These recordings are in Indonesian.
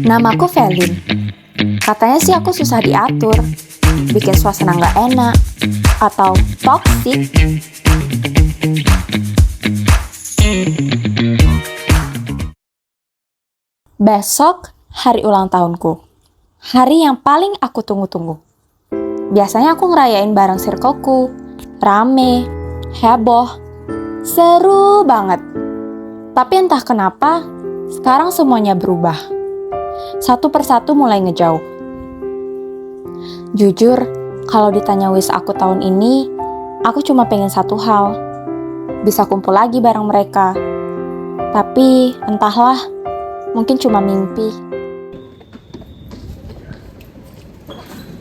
Namaku Velin. Katanya sih aku susah diatur, bikin suasana nggak enak, atau toxic. Besok hari ulang tahunku. Hari yang paling aku tunggu-tunggu. Biasanya aku ngerayain bareng circleku, rame, heboh, seru banget. Tapi entah kenapa, sekarang semuanya berubah. Satu persatu mulai ngejauh. Jujur, kalau ditanya wish aku tahun ini, aku cuma pengen satu hal. Bisa kumpul lagi bareng mereka. Tapi entahlah, mungkin cuma mimpi.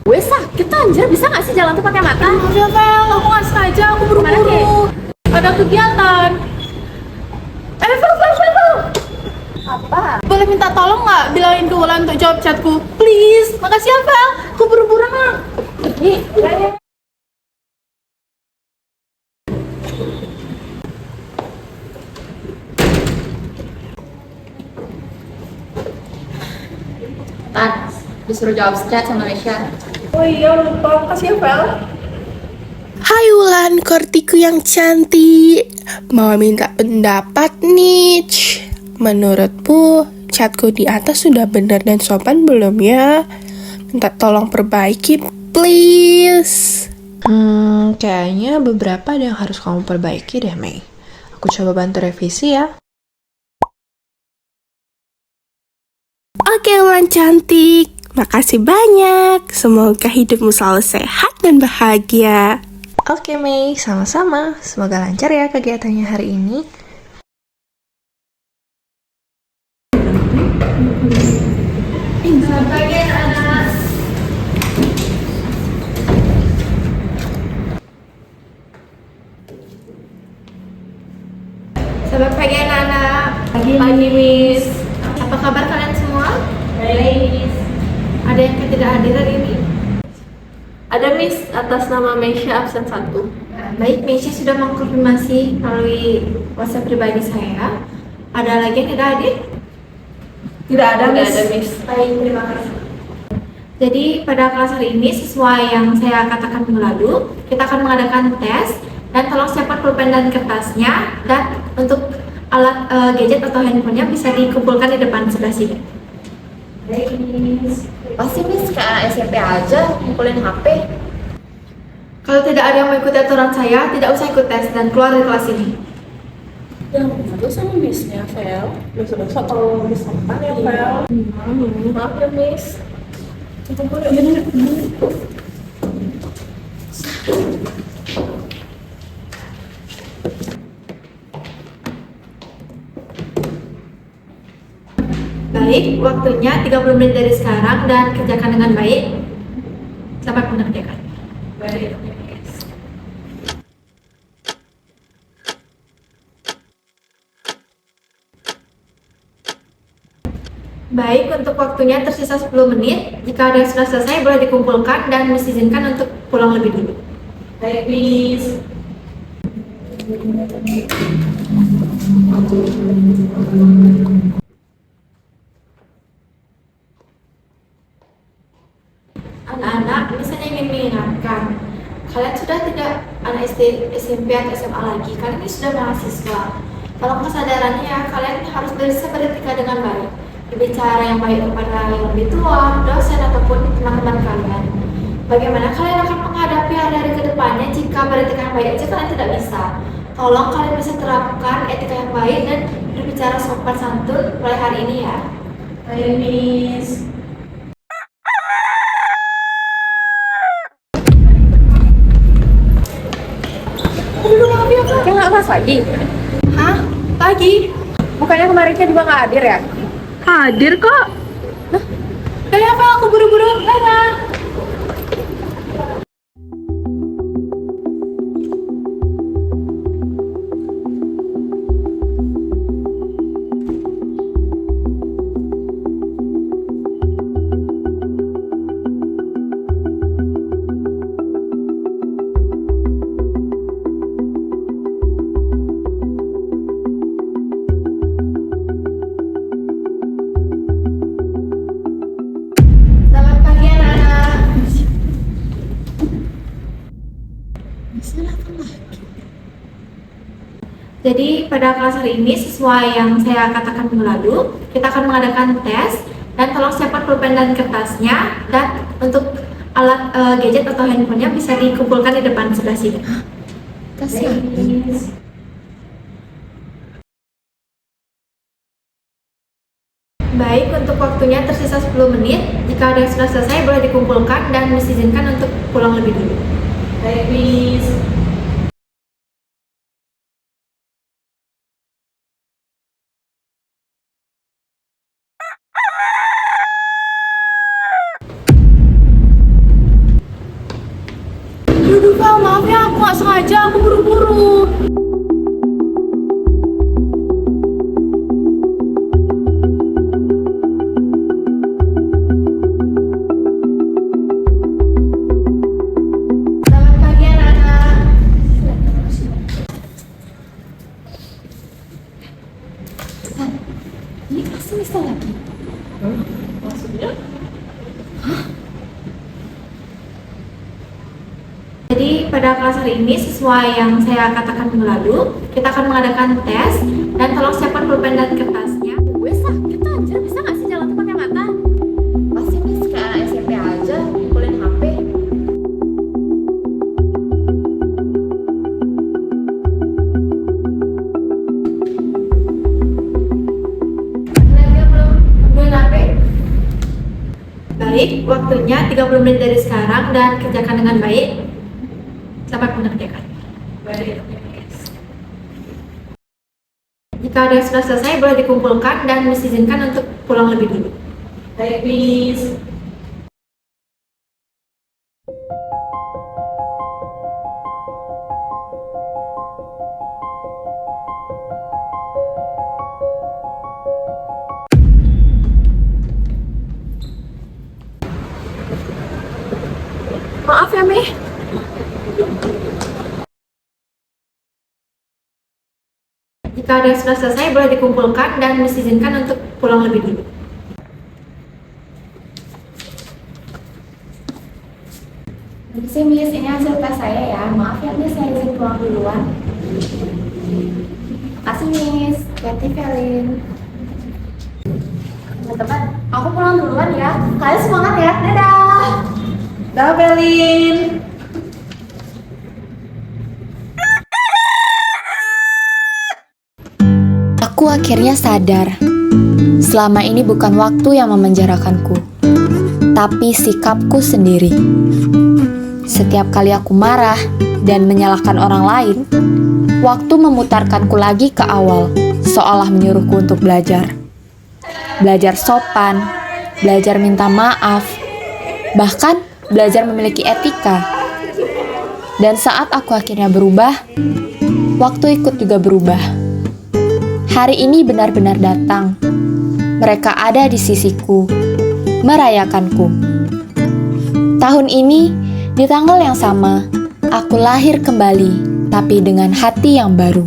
Gue sakit anjir, bisa gak sih jalan tuh pakai mata? Maaf ya Vel, aku gak sengaja, aku buru-buru. Ada kegiatan. Vel. Apa? Boleh minta tolong gak bilangin ke Wulan untuk jawab chatku? Please, makasih ya Vel, aku buru-buru nih. Tan, disuruh jawab chat sama Resya. Oh iya, lupa, makasih ya Vel. Hai Wulan, kortiku yang cantik. Mau minta pendapat nih. Menurutmu, chatku di atas sudah benar dan sopan belum ya? Minta tolong perbaiki, please. Kayaknya beberapa ada yang harus kamu perbaiki deh, Mei. Aku coba bantu revisi ya. Oke Wulan cantik, makasih banyak. Semoga hidupmu selalu sehat dan bahagia. Oke, Mei, sama-sama. Semoga lancar ya kegiatannya hari ini. Selamat pagi anak-anak. Pagi Miss. Apa kabar kalian semua? Baik. Ada yang tidak hadir hari ini? Ada Miss, atas nama Meisha absen 1. Baik, Meisha sudah mengkonfirmasi melalui WhatsApp pribadi saya. Ada lagi yang tidak hadir? Tidak ada Miss. Baik, terima kasih. Jadi pada kelas hari ini sesuai yang saya katakan minggu lalu, kita akan mengadakan tes dan tolong siapkan pulpen dan kertasnya, dan untuk alat gadget atau handphonenya bisa dikumpulkan di depan sebelah sini. Baik Miss. Pasti Miss ke anak SMP aja ngumpulin HP. Kalau tidak ada yang mengikuti aturan saya, tidak usah ikut tes dan keluar dari kelas ini. Yang betul sama Missnya Vel. Dosa-dosa kalau Miss sopan ya Vel. Maaf ya Miss. Baik, waktunya 30 menit dari sekarang dan kerjakan dengan baik. Selamat mengerjakan. Baik. Baik, untuk waktunya tersisa 10 menit. Jika ada yang sudah selesai, boleh dikumpulkan dan diizinkan untuk pulang lebih dulu. Baik Miss. Anak-anak, misalnya ingin mengingatkan, kalian sudah tidak anak SD, SMP, atau SMA lagi. Kalian ini sudah mahasiswa. Tolong kesadarannya ya, kalian harus bisa beretika dengan baik. Berbicara yang baik kepada yang lebih tua, dosen, ataupun teman-teman kalian. Bagaimana kalian akan menghadapi hari-hari ke depannya jika beretika yang baik aja kalian tidak bisa? Tolong kalian bisa terapkan etika yang baik dan berbicara sopan santun mulai hari ini ya. Baik Miss. Kayak nggak kelas lagi? Hah? Lagi? Bukannya kemarinnya juga nggak hadir ya? Hadir kok. Kayak apa? Aku buru-buru. Dadah. Jadi pada kelas hari ini sesuai yang saya katakan minggu lalu, kita akan mengadakan tes dan tolong siapkan pulpen dan kertasnya, dan untuk alat gadget atau handphonenya bisa dikumpulkan di depan sebelah sini. Baik, untuk waktunya tersisa 10 menit. Jika ada yang sudah selesai boleh dikumpulkan dan diizinkan untuk pulang lebih dulu. Baik, Miss. Aduh, Val, maaf ya, aku gak sengaja, aku buru-buru. Selamat pagi anak-anak. Ini pasti Mister lagi. Maksudnya? Jadi pada kelas hari ini sesuai yang saya katakan minggu lalu, kita akan mengadakan tes dan tolong siapkan pulpen dan kertasnya. Wes lah, kita anjir bisa gak sih jalan tuh pakai mata? Pasti Miss kayak anak SMP aja, ngumpulin HP. Kalian belum nungguin HP? Baik, waktunya 30 menit dari sekarang dan kerjakan dengan baik. Selamat mengerjakan. Baik. Jika ada yang sudah selesai boleh dikumpulkan dan diizinkan untuk pulang lebih dulu. Baik, Miss. Maaf ya, Meh. Jika ada yang sudah selesai boleh dikumpulkan dan diizinkan untuk pulang lebih dulu. Permisi Miss, ini hasil tes saya ya. Maaf ya Miss, saya izin pulang duluan. Makasih Miss, hati Velin. Teman-teman, aku pulang duluan ya. Kalian semangat ya, dadah! Dah, Belin. Aku akhirnya sadar, selama ini bukan waktu yang memenjarakanku, tapi sikapku sendiri. Setiap kali aku marah dan menyalahkan orang lain, waktu memutarkanku lagi ke awal, seolah menyuruhku untuk belajar. Belajar sopan, belajar minta maaf, bahkan belajar memiliki etika. Dan saat aku akhirnya berubah, waktu ikut juga berubah. Hari ini benar-benar datang. Mereka ada di sisiku, merayakanku. Tahun ini, di tanggal yang sama, aku lahir kembali, tapi dengan hati yang baru.